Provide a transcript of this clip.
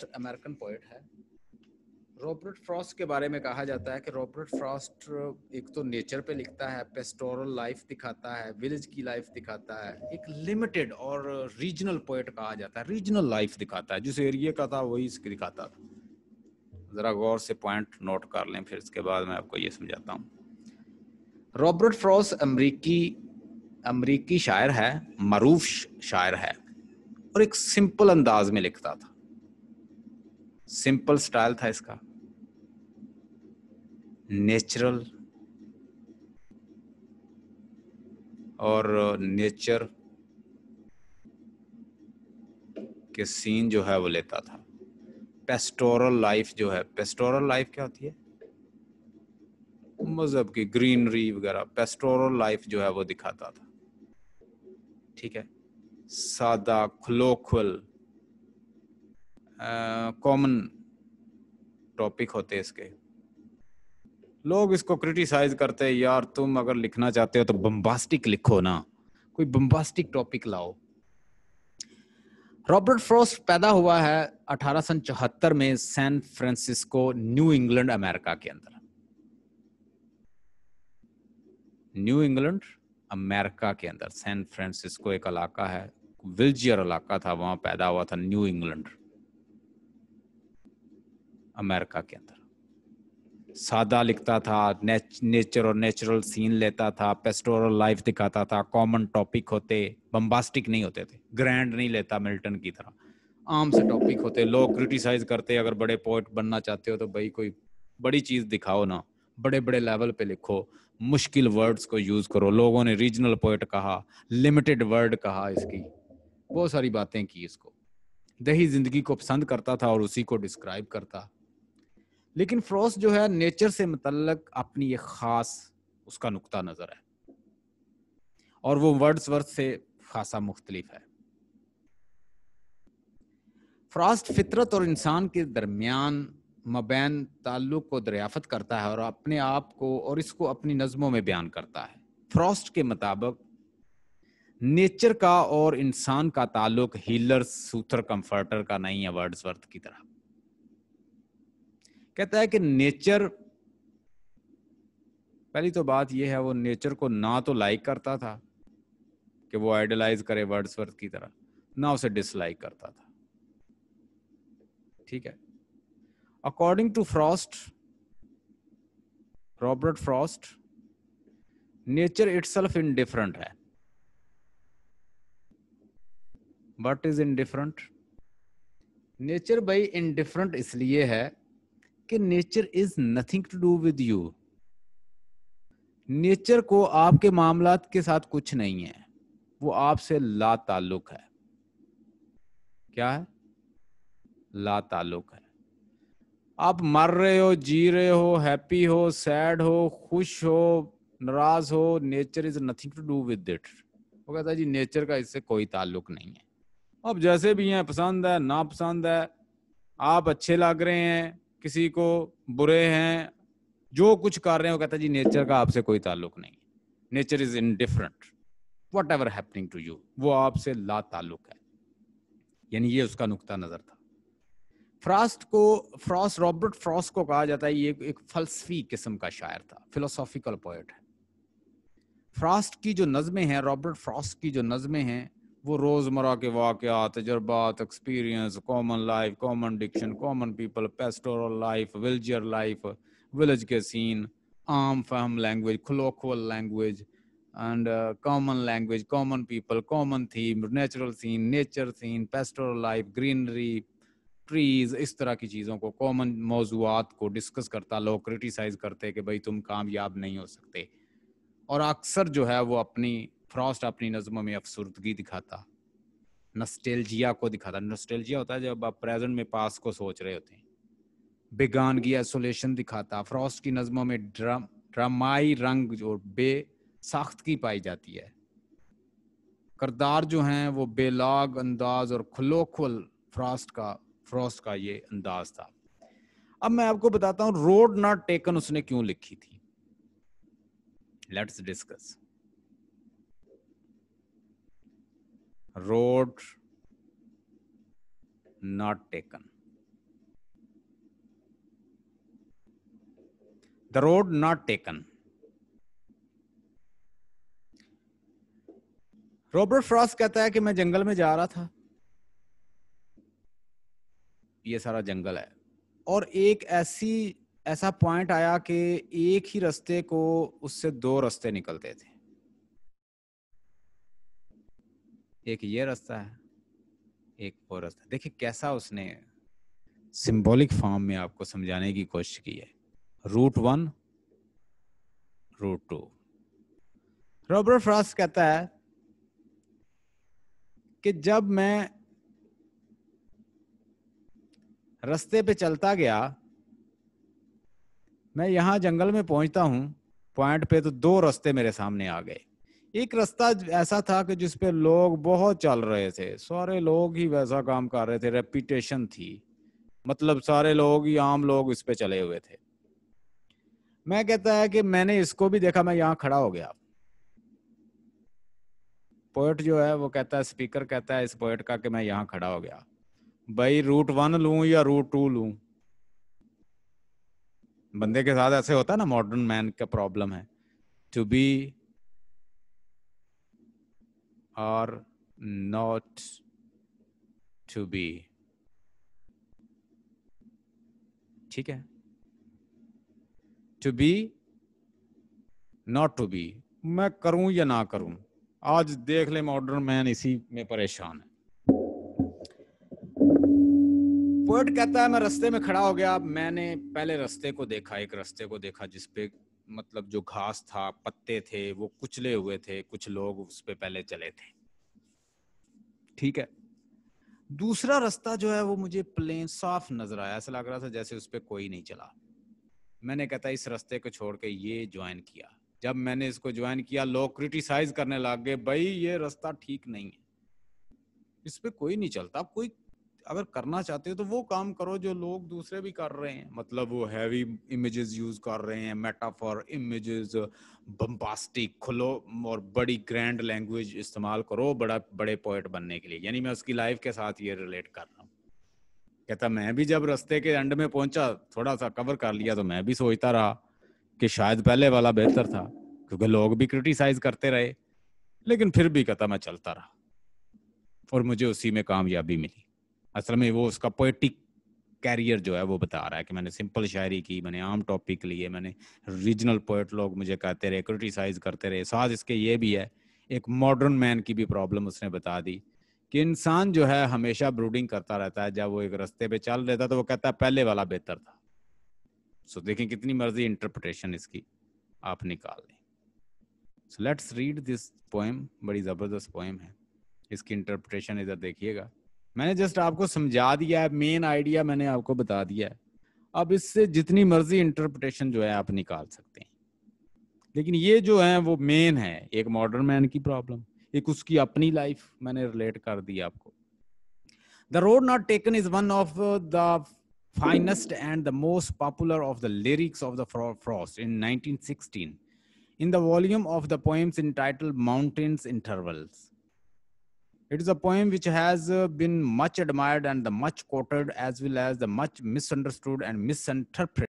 American poet है। Robert Frost के बारे में कहा जाता है कि रॉबर्ट फ्रॉस्ट एक तो नेचर पे लिखता है, पेस्टोरल लाइफ दिखाता है, विलेज की लाइफ दिखाता है, एक लिमिटेड और रीजनल पोएट कहा जाता है, रीजनल लाइफ दिखाता है, जिस एरिया का था वही इसकी दिखाता था। जरा गौर से पॉइंट नोट कर लें, फिर इसके बाद मैं आपको ये समझाता हूँ। रॉबर्ट फ्रॉस्ट अमरीकी शायर है, मरूफ शायर है, और एक सिंपल अंदाज में लिखता था, सिंपल स्टाइल था इसका, नेचुरल और नेचर के सीन जो है वो लेता था। पेस्टोरल लाइफ जो है, पेस्टोरल लाइफ क्या होती है? मजहब की ग्रीनरी वगैरह, पेस्टोरल लाइफ जो है वो दिखाता था। ठीक है, सादा क्लोक्वल कॉमन टॉपिक होते इसके। लोग इसको क्रिटिसाइज करते हैं, यार तुम अगर लिखना चाहते हो तो बम्बास्टिक लिखो ना, कोई बम्बास्टिक टॉपिक लाओ। रॉबर्ट फ्रॉस्ट पैदा हुआ है 1874 में San Francisco, New England, America के अंदर। न्यू इंग्लैंड अमेरिका के अंदर सैन फ्रांसिस्को एक इलाका है, विल्जियर इलाका था, वहां पैदा हुआ था, न्यू इंग्लैंड अमेरिका के अंदर। सादा लिखता था, नेचर और नेचुरल सीन लेता था, पेस्टोरल लाइफ दिखाता था, कॉमन टॉपिक होते, बम्बास्टिक नहीं होते थे, ग्रैंड नहीं लेता मिल्टन की तरह, आम से टॉपिक होते। लोग क्रिटिसाइज करते, अगर बड़े पोएट बनना चाहते हो तो भाई कोई बड़ी चीज दिखाओ ना, बड़े बड़े लेवल पे लिखो, मुश्किल वर्ड्स को यूज करो। लोगों ने रीजनल पोएट कहा, लिमिटेड वर्ड कहा, इसकी बहुत सारी बातें की। इसको दही जिंदगी को पसंद करता था और उसी को डिस्क्राइब करता। लेकिन फ्रॉस्ट जो है नेचर से मुतल्लक अपनी एक खास उसका नुक्ता नजर है, और वो वर्ड्सवर्थ से खासा मुख्तलिफ है। फ्रॉस्ट फितरत और इंसान के दरमियान मबैन ताल्लुक को दरियाफ्त करता है और अपने आप को और इसको अपनी नज़मों में बयान करता है। फ्रॉस्ट के मुताबिक नेचर का और इंसान का ताल्लुक हीलर, सूथर, कंफर्टर का नहीं है, वर्ड्सवर्थ की तरह। कहता है कि नेचर, पहली तो बात यह है, वो नेचर को ना तो लाइक करता था कि वो आइडलाइज करे वर्ड्सवर्थ की तरह, ना उसे डिसलाइक करता था। ठीक है, according to Frost, Robert Frost, nature itself indifferent है। What is indifferent? नेचर भाई इनडिफरेंट इसलिए है कि nature is nothing to do with you. Nature को आपके मामलात के साथ कुछ नहीं है, वो आपसे ला ताल्लुक है। क्या है? ला ताल्लुक है। आप मर रहे हो, जी रहे हो, हैप्पी हो, सैड हो, खुश हो, नाराज हो, nature is nothing to do with it. वो कहता है जी नेचर का इससे कोई ताल्लुक नहीं है। अब जैसे भी हैं, पसंद है ना पसंद है, आप अच्छे लग रहे हैं किसी को, बुरे हैं, जो कुछ कर रहे हैं, वो कहता है जी नेचर का आपसे कोई ताल्लुक नहीं है, nature is indifferent, whatever happening to you, वो आपसे ला ताल्लुक है। यानी ये उसका नुक्ता नजर था। रॉबर्ट फ्रॉस्ट को कहा जाता है ये एक फलसफी किस्म का शायर था, फिलोसॉफिकल पोएट है। फ्रॉस्ट की जो नज़में हैं, रॉबर्ट फ्रॉस्ट की जो नज़में हैं, वो रोजमर्रा के वाकयात, तजुर्बात, experience, common life, common diction, common people, pastoral life, villager life, village के सीन, आम फहम language, colloquial language and common language, common people, common theme, natural scene, nature scene, pastoral life, greenery, trees, इस तरह की चीज़ों को, common मौजूआत को discuss करता। लोग क्रिटिसाइज करते कि भाई तुम कामयाब नहीं हो सकते, और अक्सर जो है वो फ्रॉस्ट अपनी नज़मों में अफसुर्दगी दिखाता, नस्टेल्जिया को दिखाता। नस्टेल्जिया होता है जब आप प्रेजेंट में पास को सोच रहे होते हैं। बेगानगी, आइसोलेशन दिखाता। फ्रॉस्ट की नज़मों में ड्रामाई रंग जो बेसाख्तगी पाई जाती है। किरदार जो हैं वो बेलाग अंदाज और खलोखल, फ्रॉस्ट का ये अंदाज था। अब मैं आपको बताता हूं रोड नॉट टेकन उसने क्यों लिखी थी। Let's discuss. Road not taken, the road not taken. Robert Frost कहता है कि मैं जंगल में जा रहा था, ये सारा जंगल है, और एक ऐसा पॉइंट आया कि एक ही रास्ते को उससे दो रास्ते निकलते थे। एक ये रास्ता है, एक वो रास्ता। देखिए कैसा उसने सिंबॉलिक फॉर्म में आपको समझाने की कोशिश की है। Root 1, root 2। रॉबर्ट फ्रॉस्ट कहता है कि जब मैं रास्ते पे चलता गया, मैं यहां जंगल में पहुंचता हूं पॉइंट पे, तो दो रास्ते मेरे सामने आ गए। एक रास्ता ऐसा था कि जिस पे लोग बहुत चल रहे थे, सारे लोग ही वैसा काम कर रहे थे, रेपुटेशन थी, मतलब सारे लोग ही, आम लोग इस पे चले हुए थे। मैं कहता है कि मैंने इसको भी देखा, मैं यहां खड़ा हो गया। पोएट जो है वो कहता है, स्पीकर कहता है इस पोएट का कि मैं यहां खड़ा हो गया, भाई रूट 1 लूं या रूट 2 लूं। बंदे के साथ ऐसे होता है ना, मॉडर्न मैन का प्रॉब्लम है, to be or not to be. ठीक है, to be not to be, मैं करूं या ना करूं। आज देख ले मॉडर्न मैन इसी में परेशान है। पोएट कहता है मैं रास्ते में खड़ा हो गया, मैंने पहले रास्ते को देखा, एक रास्ते को देखा जिसपे मतलब जो घास था, पत्ते थे, वो कुचले हुए थे, कुछ लोग उस पे पहले चले थे। ठीक है, दूसरा रास्ता जो है वो मुझे प्लेन साफ नजर आया, ऐसा लग रहा था जैसे उस पे कोई नहीं चला। मैंने कहता इस रास्ते को छोड़ के ये ज्वाइन किया। जब मैंने इसको ज्वाइन किया, लोग क्रिटिसाइज करने लग गए, भाई ये रास्ता ठीक नहीं है, इस पे कोई नहीं चलता। कोई अगर करना चाहते हो तो वो काम करो जो लोग दूसरे भी कर रहे हैं, मतलब वो हैवी इमेजेस यूज कर रहे हैं, मेटाफॉर, इमेजेस, बम्बास्टिक, खुलो और बड़ी ग्रैंड लैंग्वेज इस्तेमाल करो बड़े पोएट बनने के लिए। यानी मैं उसकी लाइफ के साथ ये रिलेट कर रहा हूँ। कहता मैं भी जब रास्ते के एंड में पहुंचा, थोड़ा सा कवर कर लिया, तो मैं भी सोचता रहा कि शायद पहले वाला बेहतर था, क्योंकि लोग भी क्रिटिसाइज करते रहे, लेकिन फिर भी कहता मैं चलता रहा और मुझे उसी में कामयाबी मिली। असल में वो उसका पोएटिक कैरियर जो है वो बता रहा है कि मैंने सिंपल शायरी की, मैंने आम टॉपिक लिए, मैंने रीजनल पोएट लोग मुझे कहते रहे, क्रिटिसाइज करते रहे। साथ इसके ये भी है, एक मॉडर्न मैन की भी प्रॉब्लम उसने बता दी कि इंसान जो है हमेशा ब्रूडिंग करता रहता है। जब वो एक रास्ते पे चल रहा था तो वो कहता है पहले वाला बेहतर था। सो देखें कितनी मर्जी इंटरप्रिटेशन इसकी आप निकाल लें। So let's read this poem, बड़ी जबरदस्त पोएम है, इसकी इंटरप्रिटेशन इधर देखिएगा। मैंने जस्ट आपको समझा दिया है, मेन आइडिया मैंने आपको बता दिया है। अब इससे जितनी मर्जी इंटरप्रिटेशन जो है आप निकाल सकते हैं, लेकिन ये जो है वो मेन है, एक मॉडर्न मैन की प्रॉब्लम, एक उसकी अपनी लाइफ मैंने रिलेट कर दी आपको। The road not taken is one of the finest and the most popular of the lyrics of the Frost in 1916 in the volume of the poems entitled Mountains Intervals. It is a poem which has been much admired and the much quoted, as well as the much misunderstood and misinterpreted.